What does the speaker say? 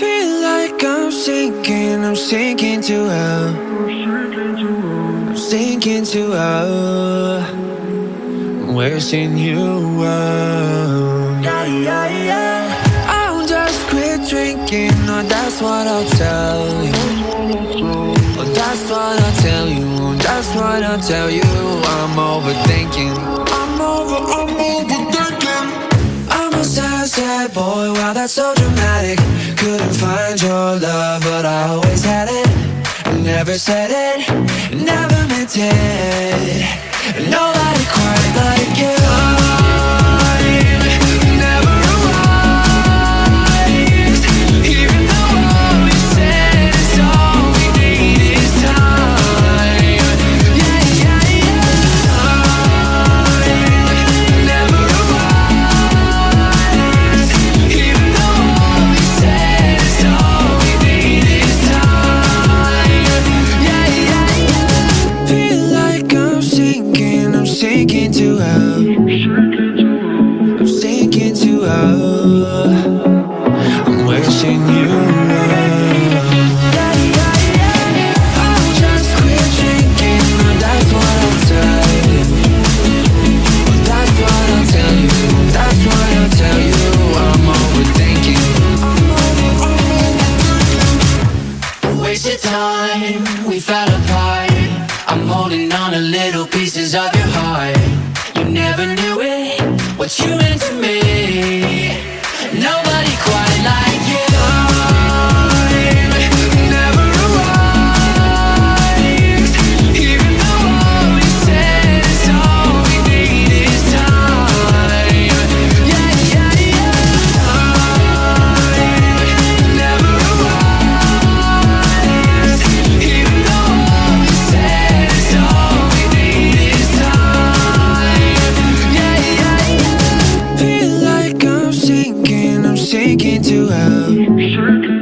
Feel like I'm sinking to hell. I'm sinking to hell. I'm wishing you well. Yeah, yeah, yeah. I'll just quit drinking, or that's what I'll tell you. Oh, that's what I'll tell you. That's what I'll tell you. I'm overthinking. I'm overthinking. I'm a sad, sad boy. Wow, that's so dramatic. Couldn't find your love, but I always had it. Never said it, never meant it. Nobody quite like you. Time never arrives, even though all we said is all we need is time. Yeah, yeah, yeah. Time never arrives, even though all we said is all we need is time. Yeah, yeah, yeah. Feel like I'm sinking to hell. I'm sinking to hell. I'm wishing you well. Yeah, yeah, yeah. I'll just quit drinking, but that's what I'll tell you. That's what I'll tell you. That's what I'll tell you. I'm overthinking. Wasted time, we fell apart. I'm holding on to little pieces of your heart. You never knew it, what you meant to me. Nobody quite like you. Time never arrives, even though all we said is all we need is time. Yeah, yeah, yeah. Time never arrives, even though all we said is all we need is time. Yeah, yeah, yeah. Feel like I'm sinking to hell.